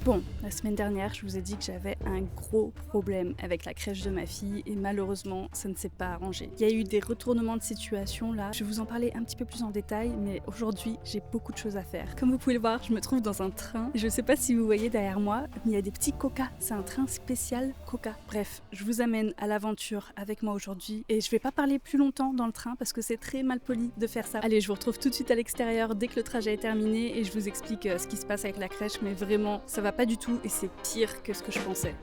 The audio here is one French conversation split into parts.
Bon, la semaine dernière, je vous ai dit que j'avais un gros problème avec la crèche de ma fille et malheureusement, ça ne s'est pas arrangé. Il y a eu des retournements de situation là, je vais vous en parler un petit peu plus en détail, mais aujourd'hui, j'ai beaucoup de choses à faire. Comme vous pouvez le voir, je me trouve dans un train. Je ne sais pas si vous voyez derrière moi, mais il y a des petits coca. C'est un train spécial coca. Bref, je vous amène à l'aventure avec moi aujourd'hui et je vais pas parler plus longtemps dans le train parce que c'est très mal poli de faire ça. Allez, je vous retrouve tout de suite à l'extérieur dès que le trajet est terminé et je vous explique ce qui se passe avec la crèche, mais vraiment, ça va pas du tout et c'est pire que ce que je pensais.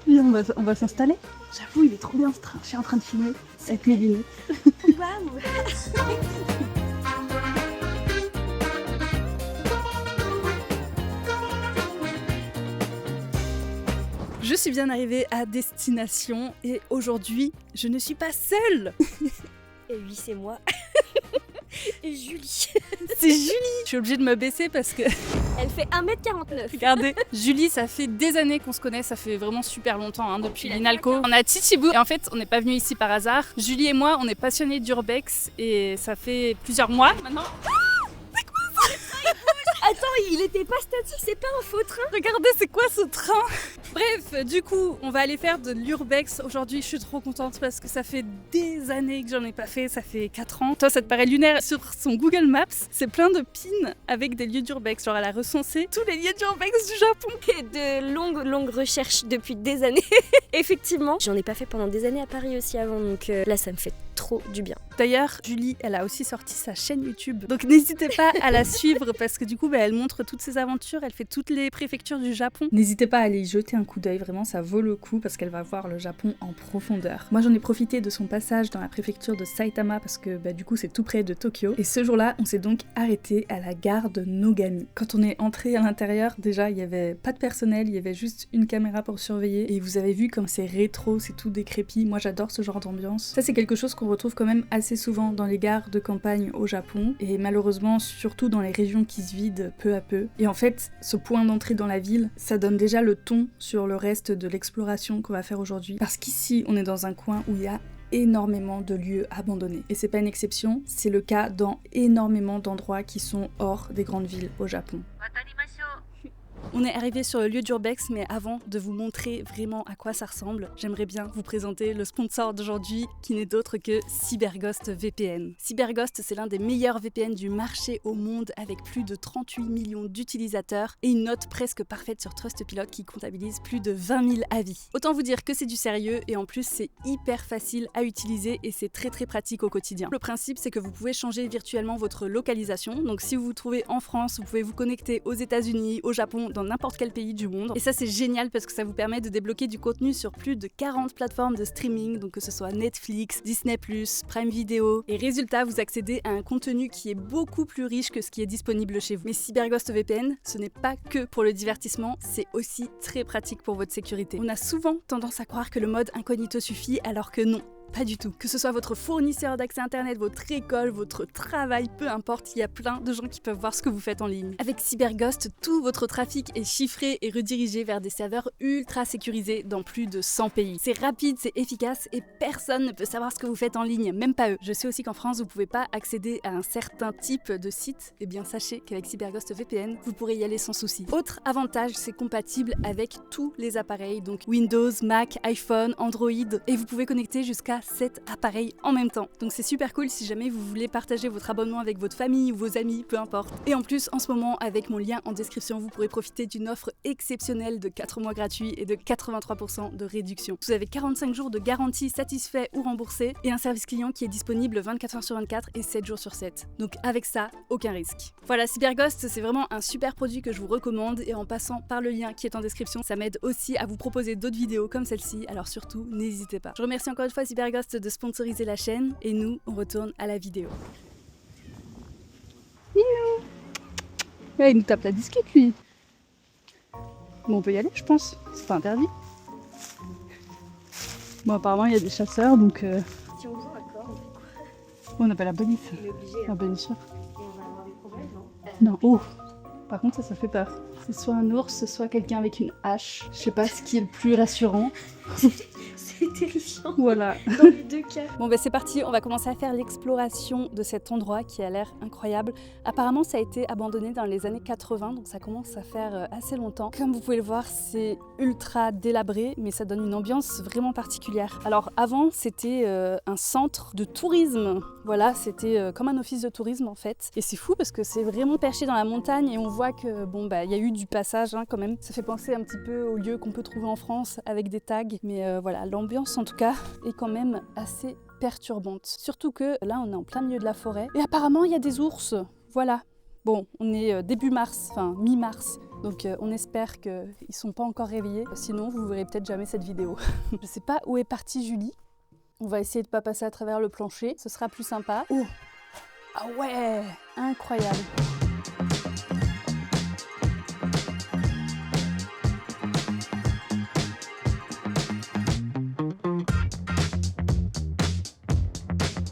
Oui, on va s'installer. J'avoue, il est trop bien ce train. Je suis en train de filmer avec mes lunettes. Waouh. Je suis bien arrivée à destination et aujourd'hui, je ne suis pas seule. Et oui, c'est moi. Et Julie. C'est Julie. Je suis obligée de me baisser parce que, Elle fait 1m49. regardez, Julie, ça fait des années qu'on se connaît, ça fait vraiment super longtemps, hein, depuis l'INALCO. On a Titibou et en fait, on n'est pas venus ici par hasard. Julie et moi, on est passionnés d'urbex et ça fait plusieurs mois maintenant. Attends, il était pas statique, c'est pas un faux train. Regardez, c'est quoi ce train? Bref, du coup, on va aller faire de l'urbex. Aujourd'hui, je suis trop contente parce que ça fait des années que j'en ai pas fait, ça fait 4 ans. Toi, ça te paraît lunaire? Sur son Google Maps, c'est plein de pins avec des lieux d'urbex. Genre, elle a recensé tous les lieux d'urbex du Japon. Et de longues recherches depuis des années. Effectivement, j'en ai pas fait pendant des années à Paris aussi avant, donc là, ça me fait trop du bien. D'ailleurs, Julie, elle a aussi sorti sa chaîne YouTube. Donc n'hésitez pas à la suivre parce que du coup, elle montre toutes ses aventures, elle fait toutes les préfectures du Japon. N'hésitez pas à aller y jeter un coup d'œil, vraiment ça vaut le coup parce qu'elle va voir le Japon en profondeur. Moi j'en ai profité de son passage dans la préfecture de Saitama parce que du coup c'est tout près de Tokyo. Et ce jour-là, on s'est donc arrêté à la gare de Nogami. Quand on est entré à l'intérieur, déjà il y avait pas de personnel, il y avait juste une caméra pour surveiller. Et vous avez vu comme c'est rétro, c'est tout décrépit. Moi j'adore ce genre d'ambiance. Ça c'est quelque chose qu'on retrouve quand même assez souvent dans les gares de campagne au Japon et malheureusement surtout dans les régions qui se vident peu à peu. Et en fait, ce point d'entrée dans la ville, ça donne déjà le ton sur le reste de l'exploration qu'on va faire aujourd'hui. Parce qu'ici, on est dans un coin où il y a énormément de lieux abandonnés. Et c'est pas une exception, c'est le cas dans énormément d'endroits qui sont hors des grandes villes au Japon. On est arrivé sur le lieu d'urbex, mais avant de vous montrer vraiment à quoi ça ressemble, j'aimerais bien vous présenter le sponsor d'aujourd'hui, qui n'est d'autre que CyberGhost VPN. CyberGhost, c'est l'un des meilleurs VPN du marché au monde, avec plus de 38 millions d'utilisateurs et une note presque parfaite sur Trustpilot qui comptabilise plus de 20 000 avis. Autant vous dire que c'est du sérieux et en plus c'est hyper facile à utiliser et c'est très pratique au quotidien. Le principe, c'est que vous pouvez changer virtuellement votre localisation, donc si vous vous trouvez en France, vous pouvez vous connecter aux États-Unis, au Japon, dans n'importe quel pays du monde. Et ça c'est génial parce que ça vous permet de débloquer du contenu sur plus de 40 plateformes de streaming, donc que ce soit Netflix, Disney+, Prime Video. Et résultat, vous accédez à un contenu qui est beaucoup plus riche que ce qui est disponible chez vous. Mais CyberGhost VPN, ce n'est pas que pour le divertissement, c'est aussi très pratique pour votre sécurité. On a souvent tendance à croire que le mode incognito suffit alors que non. Pas du tout. Que ce soit votre fournisseur d'accès internet, votre école, votre travail, peu importe, il y a plein de gens qui peuvent voir ce que vous faites en ligne. Avec CyberGhost, tout votre trafic est chiffré et redirigé vers des serveurs ultra sécurisés dans plus de 100 pays. C'est rapide, c'est efficace et personne ne peut savoir ce que vous faites en ligne, même pas eux. Je sais aussi qu'en France, vous pouvez pas accéder à un certain type de site. Eh bien, sachez qu'avec CyberGhost VPN, vous pourrez y aller sans souci. Autre avantage, c'est compatible avec tous les appareils, donc Windows, Mac, iPhone, Android, et vous pouvez connecter jusqu'à 7 appareils en même temps. Donc c'est super cool si jamais vous voulez partager votre abonnement avec votre famille ou vos amis, peu importe. Et en plus, en ce moment, avec mon lien en description, vous pourrez profiter d'une offre exceptionnelle de 4 mois gratuits et de 83% de réduction. Vous avez 45 jours de garantie satisfait ou remboursé et un service client qui est disponible 24 heures sur 24 et 7 jours sur 7. Donc avec ça, aucun risque. Voilà, CyberGhost, c'est vraiment un super produit que je vous recommande et en passant par le lien qui est en description, ça m'aide aussi à vous proposer d'autres vidéos comme celle-ci, alors surtout, n'hésitez pas. Je remercie encore une fois CyberGhost de sponsoriser la chaîne et nous, on retourne à la vidéo. Ouais, il nous tape la disquette lui. Bon, on peut y aller, je pense. C'est pas interdit. Bon, apparemment, il y a des chasseurs, donc Si on veut encore, on fait quoi? on appelle la police. On est obligé. Ah, bien sûr. Et on Non, oh. Par contre, ça fait peur. C'est soit un ours, soit quelqu'un avec une hache. Je sais pas ce qui est le plus rassurant. C'est terrifiant. Voilà. Dans les deux cas. Bon bah c'est parti, on va commencer à faire l'exploration de cet endroit qui a l'air incroyable. Apparemment ça a été abandonné dans les années 80, donc ça commence à faire assez longtemps. Comme vous pouvez le voir, c'est ultra délabré, mais ça donne une ambiance vraiment particulière. Alors avant c'était un centre de tourisme, voilà, c'était comme un office de tourisme en fait. Et c'est fou parce que c'est vraiment perché dans la montagne et on voit que bon bah il y a eu du passage quand même. Ça fait penser un petit peu aux lieux qu'on peut trouver en France avec des tags, mais voilà, l'ambiance en tout cas est quand même assez perturbante. Surtout que là on est en plein milieu de la forêt et apparemment il y a des ours, voilà. Bon, on est début mars, enfin mi-mars, donc on espère qu'ils sont pas encore réveillés, sinon vous verrez peut-être jamais cette vidéo. Je sais pas où est partie Julie, on va essayer de pas passer à travers le plancher, ce sera plus sympa. Oh, ah ouais, incroyable.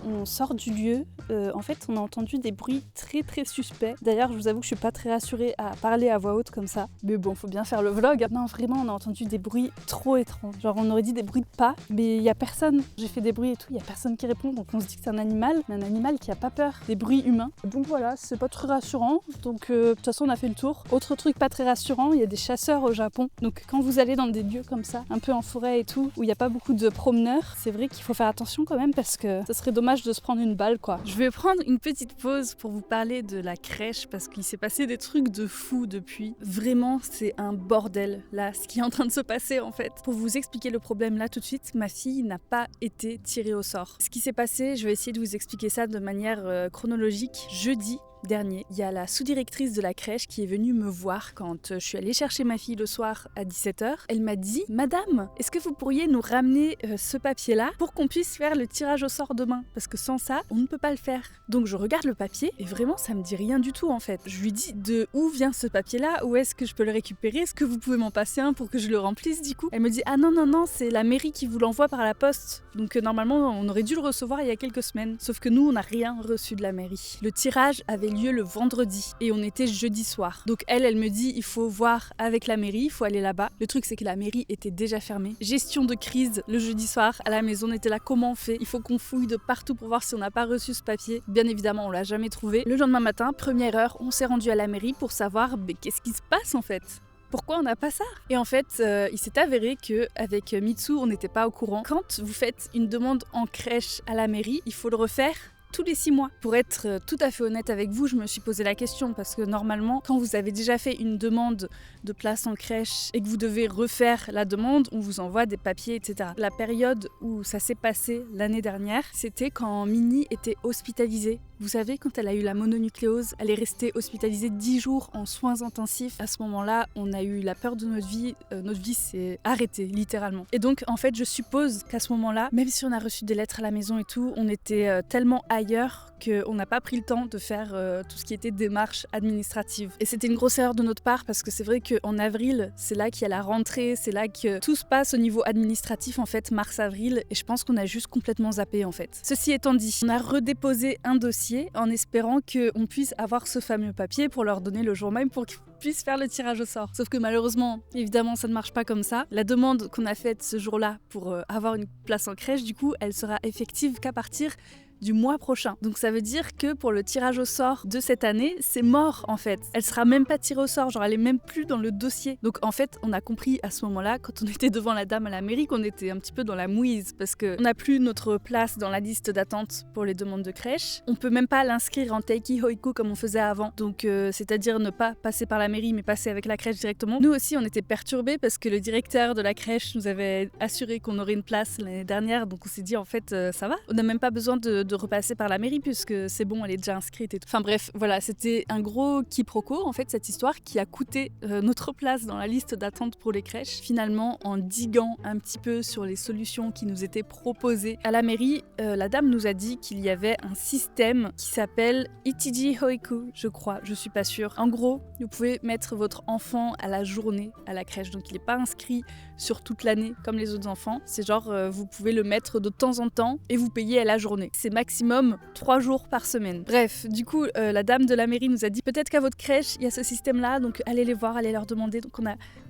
On sort du lieu, en fait on a entendu des bruits très suspects. D'ailleurs je vous avoue que je suis pas très rassurée à parler à voix haute comme ça. Mais bon, faut bien faire le vlog. Non vraiment on a entendu des bruits trop étranges. Genre on aurait dit des bruits de pas, mais il y a personne. J'ai fait des bruits et tout, il y a personne qui répond. Donc on se dit que c'est un animal, mais un animal qui a pas peur des bruits humains. Donc voilà, c'est pas très rassurant. Donc de toute façon on a fait le tour. Autre truc pas très rassurant, il y a des chasseurs au Japon. Donc quand vous allez dans des lieux comme ça, un peu en forêt et tout, où il n'y a pas beaucoup de promeneurs, c'est vrai qu'il faut faire attention quand même parce que ça serait dommage de se prendre une balle quoi. Je vais prendre une petite pause pour vous parler de la crèche parce qu'il s'est passé des trucs de fou depuis. Vraiment c'est un bordel là ce qui est en train de se passer en fait. Pour vous expliquer le problème là tout de suite, ma fille n'a pas été tirée au sort. Ce qui s'est passé, je vais essayer de vous expliquer ça de manière chronologique. Jeudi dernier, il y a la sous-directrice de la crèche qui est venue me voir quand je suis allée chercher ma fille le soir à 17h. Elle m'a dit « Madame, est-ce que vous pourriez nous ramener ce papier-là pour qu'on puisse faire le tirage au sort demain ? Parce que sans ça, on ne peut pas le faire. » Donc je regarde le papier et vraiment ça me dit rien du tout en fait. Je lui dis « De où vient ce papier-là ? Où est-ce que je peux le récupérer ? Est-ce que vous pouvez m'en passer un pour que je le remplisse du coup ?» Elle me dit « Ah non, c'est la mairie qui vous l'envoie par la poste. Donc normalement on aurait dû le recevoir il y a quelques semaines. Sauf que nous on n'a rien reçu de la mairie. Le tirage avait lieu le vendredi et on était jeudi soir. Donc elle me dit il faut voir avec la mairie, il faut aller là-bas. Le truc c'est que la mairie était déjà fermée. Gestion de crise le jeudi soir à la maison, on était là comment on fait ? Il faut qu'on fouille de partout pour voir si on n'a pas reçu ce papier. Bien évidemment on l'a jamais trouvé. Le lendemain matin, première heure, on s'est rendu à la mairie pour savoir qu'est-ce qui se passe en fait ? Pourquoi on n'a pas ça ? Et en fait, il s'est avéré qu'avec Mitsu, on n'était pas au courant. Quand vous faites une demande en crèche à la mairie, il faut le refaire tous les 6 mois. Pour être tout à fait honnête avec vous, je me suis posé la question parce que normalement, quand vous avez déjà fait une demande de place en crèche et que vous devez refaire la demande, on vous envoie des papiers, etc. La période où ça s'est passé l'année dernière, c'était quand Minnie était hospitalisée. Vous savez, quand elle a eu la mononucléose, elle est restée hospitalisée 10 jours en soins intensifs. À ce moment-là, on a eu la peur de notre vie s'est arrêtée, littéralement. Et donc, en fait, je suppose qu'à ce moment-là, même si on a reçu des lettres à la maison et tout, on était tellement ailleurs qu'on n'a pas pris le temps de faire tout ce qui était démarche administrative. Et c'était une grosse erreur de notre part parce que c'est vrai qu'en avril, c'est là qu'il y a la rentrée, c'est là que tout se passe au niveau administratif, en fait, mars-avril, et je pense qu'on a juste complètement zappé, en fait. Ceci étant dit, on a redéposé un dossier en espérant qu'on puisse avoir ce fameux papier pour leur donner le jour même pour qu'ils puissent faire le tirage au sort. Sauf que malheureusement, évidemment, ça ne marche pas comme ça. La demande qu'on a faite ce jour-là pour avoir une place en crèche, du coup, elle sera effective qu'à partir du mois prochain. Donc ça veut dire que pour le tirage au sort de cette année, c'est mort en fait. Elle sera même pas tirée au sort, genre elle est même plus dans le dossier. Donc en fait, on a compris à ce moment-là, quand on était devant la dame à la mairie, qu'on était un petit peu dans la mouise parce qu'on n'a plus notre place dans la liste d'attente pour les demandes de crèche. On peut même pas l'inscrire en Teiki Hoiku comme on faisait avant. Donc c'est-à-dire ne pas passer par la mairie mais passer avec la crèche directement. Nous aussi, on était perturbés parce que le directeur de la crèche nous avait assuré qu'on aurait une place l'année dernière. Donc on s'est dit en fait ça va. On n'a même pas besoin de repasser par la mairie puisque c'est bon, elle est déjà inscrite et tout. Enfin bref, voilà, c'était un gros quiproquo en fait cette histoire qui a coûté notre place dans la liste d'attente pour les crèches. Finalement, en diguant un petit peu sur les solutions qui nous étaient proposées à la mairie, la dame nous a dit qu'il y avait un système qui s'appelle Ichiji Hoiku, je crois, je suis pas sûre. En gros, vous pouvez mettre votre enfant à la journée à la crèche, donc il n'est pas inscrit sur toute l'année comme les autres enfants. C'est genre, vous pouvez le mettre de temps en temps et vous payez à la journée. C'est maximum 3 jours par semaine. Bref, du coup, la dame de la mairie nous a dit peut-être qu'à votre crèche, il y a ce système-là, donc allez les voir, allez leur demander. Donc on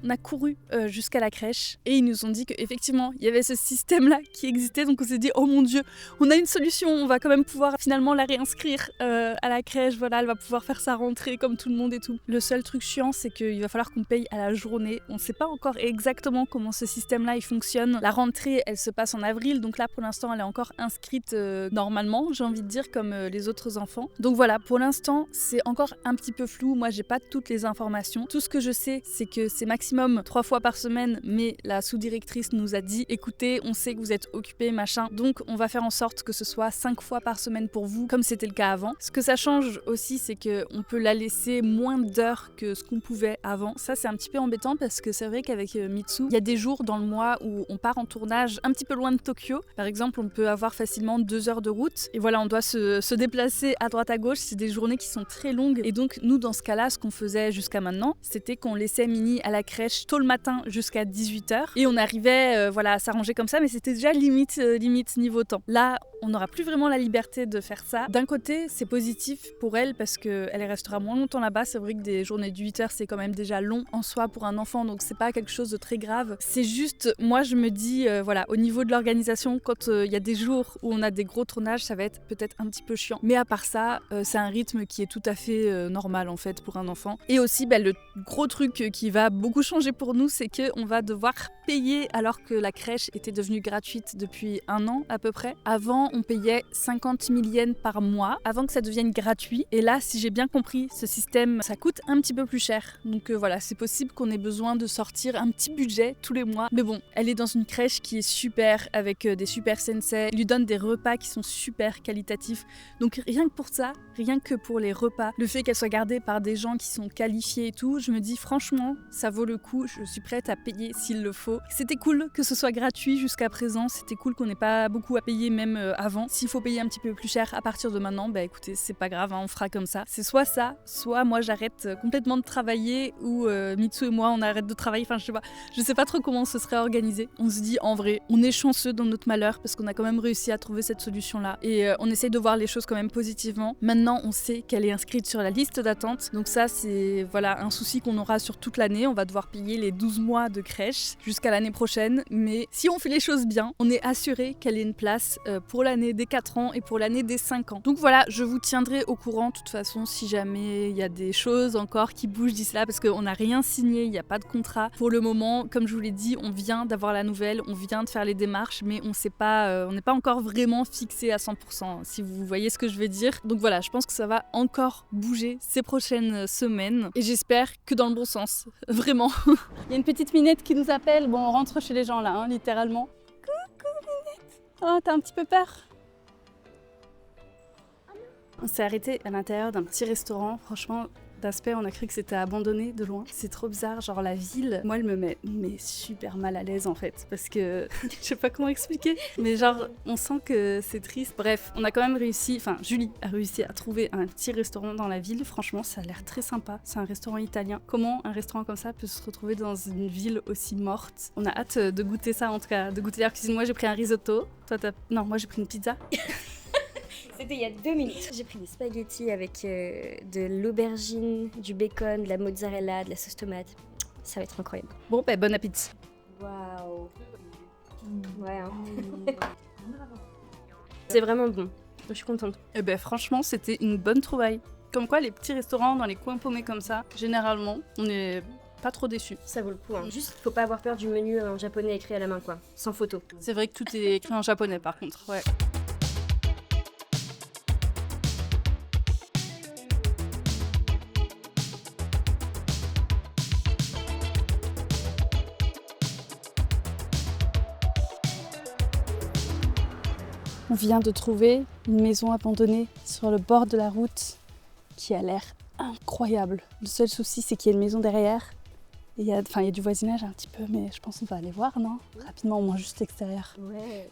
a couru jusqu'à la crèche et ils nous ont dit qu'effectivement, il y avait ce système-là qui existait. Donc on s'est dit, oh mon Dieu, on a une solution, on va quand même pouvoir finalement la réinscrire à la crèche. Voilà, elle va pouvoir faire sa rentrée comme tout le monde et tout. Le seul truc chiant, c'est qu'il va falloir qu'on paye à la journée. On ne sait pas encore exactement comment ce système-là il fonctionne. La rentrée, elle se passe en avril, donc là pour l'instant, elle est encore inscrite normalement, j'ai envie de dire, comme les autres enfants. Donc voilà, pour l'instant, c'est encore un petit peu flou. Moi, j'ai pas toutes les informations. Tout ce que je sais, c'est que c'est maximum 3 fois par semaine, mais la sous-directrice nous a dit, écoutez, on sait que vous êtes occupés, machin, donc on va faire en sorte que ce soit 5 fois par semaine pour vous, comme c'était le cas avant. Ce que ça change aussi, c'est qu'on peut la laisser moins d'heures que ce qu'on pouvait avant. Ça, c'est un petit peu embêtant parce que c'est vrai qu'avec Mitsu, il y a des jours dans le mois où on part en tournage un petit peu loin de Tokyo. Par exemple, on peut avoir facilement 2 heures de route et voilà, on doit se déplacer à droite à gauche. C'est des journées qui sont très longues et donc nous, dans ce cas-là, ce qu'on faisait jusqu'à maintenant, c'était qu'on laissait Minnie à la crèche tôt le matin jusqu'à 18h et on arrivait à s'arranger comme ça, mais c'était déjà limite niveau temps. Là, on n'aura plus vraiment la liberté de faire ça. D'un côté, c'est positif pour elle parce qu'elle restera moins longtemps là-bas. C'est vrai que des journées de 8 heures, c'est quand même déjà long en soi pour un enfant, donc c'est pas quelque chose de très grave. C'est juste, moi je me dis, au niveau de l'organisation, quand il y a des jours où on a des gros tournages, ça va être peut-être un petit peu chiant. Mais à part ça, c'est un rythme qui est tout à fait normal en fait pour un enfant. Et aussi, le gros truc qui va beaucoup changer pour nous, c'est qu'on va devoir payer alors que la crèche était devenue gratuite depuis 1 an à peu près. Avant, on payait 50 000 yens par mois avant que ça devienne gratuit. Et là, si j'ai bien compris, ce système, ça coûte un petit peu plus cher. Donc c'est possible qu'on ait besoin de sortir un petit budget tous les mois. Mais bon, elle est dans une crèche qui est super, avec des super sensei. Ils lui donnent des repas qui sont super qualitatifs. Donc rien que pour ça, rien que pour les repas, le fait qu'elle soit gardée par des gens qui sont qualifiés et tout, je me dis franchement, ça vaut le coup. Je suis prête à payer s'il le faut. C'était cool que ce soit gratuit jusqu'à présent. C'était cool qu'on n'ait pas beaucoup à payer même avant. S'il faut payer un petit peu plus cher à partir de maintenant, écoutez, c'est pas grave, on fera comme ça. C'est soit ça, soit moi j'arrête complètement de travailler ou Mitsu et moi on arrête de travailler. Enfin, je sais pas trop comment ce serait organisé. On se dit en vrai, on est chanceux dans notre malheur parce qu'on a quand même réussi à trouver cette solution-là et on essaye de voir les choses quand même positivement. Maintenant, on sait qu'elle est inscrite sur la liste d'attente. Donc ça, c'est un souci qu'on aura sur toute l'année. On va devoir payer les 12 mois de crèche jusqu'à l'année prochaine. Mais si on fait les choses bien, on est assuré qu'elle ait une place pour l'année des 4 ans et pour l'année des 5 ans. Donc voilà, je vous tiendrai au courant de toute façon si jamais il y a des choses encore qui bougent d'ici là parce qu'on n'a rien signé, il n'y a pas de contrat. Pour le moment, comme je vous l'ai dit, on vient d'avoir la nouvelle, on vient de faire les démarches, mais on n'est pas encore vraiment fixé à 100%, si vous voyez ce que je veux dire. Donc voilà, je pense que ça va encore bouger ces prochaines semaines et j'espère que dans le bon sens, vraiment. Il y a une petite Minette qui nous appelle. Bon, on rentre chez les gens là, littéralement. Coucou Minette. Oh, t'as un petit peu peur? On s'est arrêté à l'intérieur d'un petit restaurant. Franchement, d'aspect, on a cru que c'était abandonné de loin. C'est trop bizarre, genre la ville. Moi, elle me met super mal à l'aise en fait, parce que je sais pas comment expliquer, mais genre on sent que c'est triste. Bref, on a quand même réussi, Julie a réussi à trouver un petit restaurant dans la ville. Franchement, ça a l'air très sympa. C'est un restaurant italien. Comment un restaurant comme ça peut se retrouver dans une ville aussi morte? On a hâte de goûter ça, en tout cas, de goûter leur cuisine. Moi, j'ai pris un risotto. Non, moi j'ai pris une pizza. C'était il y a 2 minutes. J'ai pris des spaghettis avec de l'aubergine, du bacon, de la mozzarella, de la sauce tomate. Ça va être incroyable. Bon, bon appétit. Waouh. Ouais. C'est vraiment bon. Je suis contente. Franchement, c'était une bonne trouvaille. Comme quoi, les petits restaurants dans les coins paumés comme ça, généralement, on est pas trop déçus. Ça vaut le coup. Juste, faut pas avoir peur du menu en japonais écrit à la main, quoi. Sans photo. C'est vrai que tout est écrit en japonais, par contre. Ouais. On vient de trouver une maison abandonnée sur le bord de la route qui a l'air incroyable. Le seul souci, c'est qu'il y a une maison derrière. Il y a du voisinage un petit peu, mais je pense qu'on va aller voir, non? Rapidement, au moins juste l'extérieur. Ouais.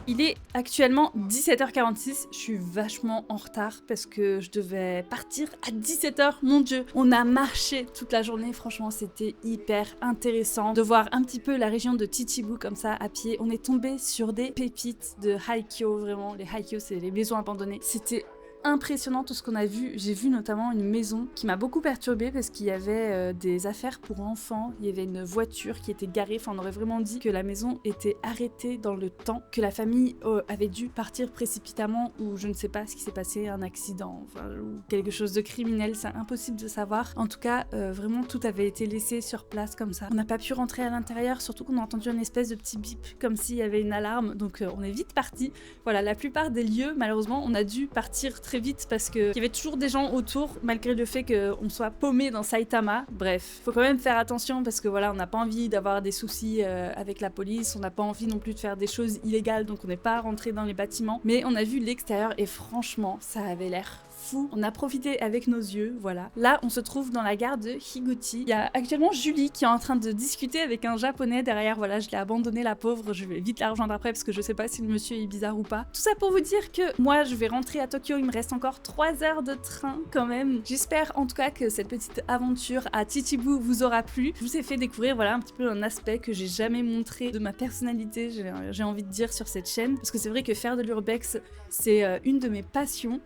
Il est actuellement 17h46, je suis vachement en retard parce que je devais partir à 17h, mon dieu. On a marché toute la journée, franchement c'était hyper intéressant de voir un petit peu la région de Chichibu comme ça à pied. On est tombé sur des pépites de Haikyo, vraiment, les Haikyo c'est les maisons abandonnées. C'était impressionnant tout ce qu'on a vu. J'ai vu notamment une maison qui m'a beaucoup perturbée parce qu'il y avait des affaires pour enfants, il y avait une voiture qui était garée, enfin on aurait vraiment dit que la maison était arrêtée dans le temps, que la famille avait dû partir précipitamment ou je ne sais pas ce qui s'est passé, un accident enfin, ou quelque chose de criminel, c'est impossible de savoir. En tout cas, vraiment tout avait été laissé sur place comme ça. On n'a pas pu rentrer à l'intérieur, surtout qu'on a entendu une espèce de petit bip comme s'il y avait une alarme, donc on est vite parti. Voilà, la plupart des lieux, malheureusement, on a dû partir très vite parce qu'il y avait toujours des gens autour malgré le fait qu'on soit paumé dans Saitama. Bref, faut quand même faire attention parce que voilà, on n'a pas envie d'avoir des soucis avec la police, on n'a pas envie non plus de faire des choses illégales, donc on n'est pas rentré dans les bâtiments. Mais on a vu l'extérieur et franchement, ça avait l'air fou. On a profité avec nos yeux, voilà. Là, on se trouve dans la gare de Higuchi. Il y a actuellement Julie qui est en train de discuter avec un japonais derrière. Voilà, je l'ai abandonné la pauvre. Je vais vite la rejoindre après parce que je sais pas si le monsieur est bizarre ou pas. Tout ça pour vous dire que moi, je vais rentrer à Tokyo. Il me reste encore 3 heures de train quand même. J'espère en tout cas que cette petite aventure à Chichibu vous aura plu. Je vous ai fait découvrir, voilà, un petit peu un aspect que j'ai jamais montré de ma personnalité, j'ai envie de dire, sur cette chaîne. Parce que c'est vrai que faire de l'urbex, c'est une de mes passions.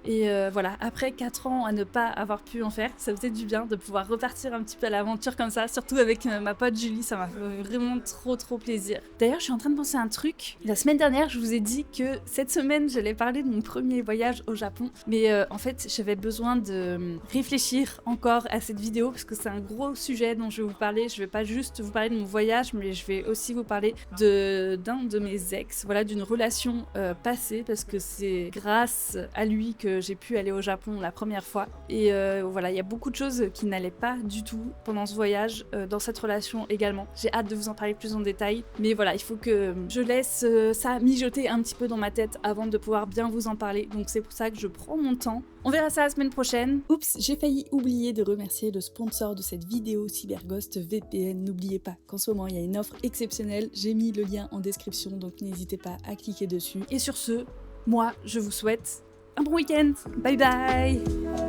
Et voilà, après 4 ans à ne pas avoir pu en faire, ça faisait du bien de pouvoir repartir un petit peu à l'aventure comme ça, surtout avec ma pote Julie, ça m'a fait vraiment trop plaisir. D'ailleurs, je suis en train de penser à un truc. La semaine dernière, je vous ai dit que cette semaine, j'allais parler de mon premier voyage au Japon, mais en fait, j'avais besoin de réfléchir encore à cette vidéo parce que c'est un gros sujet dont je vais vous parler. Je vais pas juste vous parler de mon voyage, mais je vais aussi vous parler d'un de mes ex, voilà, d'une relation passée, parce que c'est grâce à lui que j'ai pu aller au Japon la première fois. Et voilà, il y a beaucoup de choses qui n'allaient pas du tout pendant ce voyage, dans cette relation également. J'ai hâte de vous en parler plus en détail, mais voilà, il faut que je laisse ça mijoter un petit peu dans ma tête avant de pouvoir bien vous en parler. Donc c'est pour ça que je prends mon temps. On verra ça la semaine prochaine. Oups, j'ai failli oublier de remercier le sponsor de cette vidéo, CyberGhost VPN. N'oubliez pas qu'en ce moment, il y a une offre exceptionnelle. J'ai mis le lien en description, donc n'hésitez pas à cliquer dessus. Et sur ce, moi, je vous souhaite un bon week-end. Bye bye.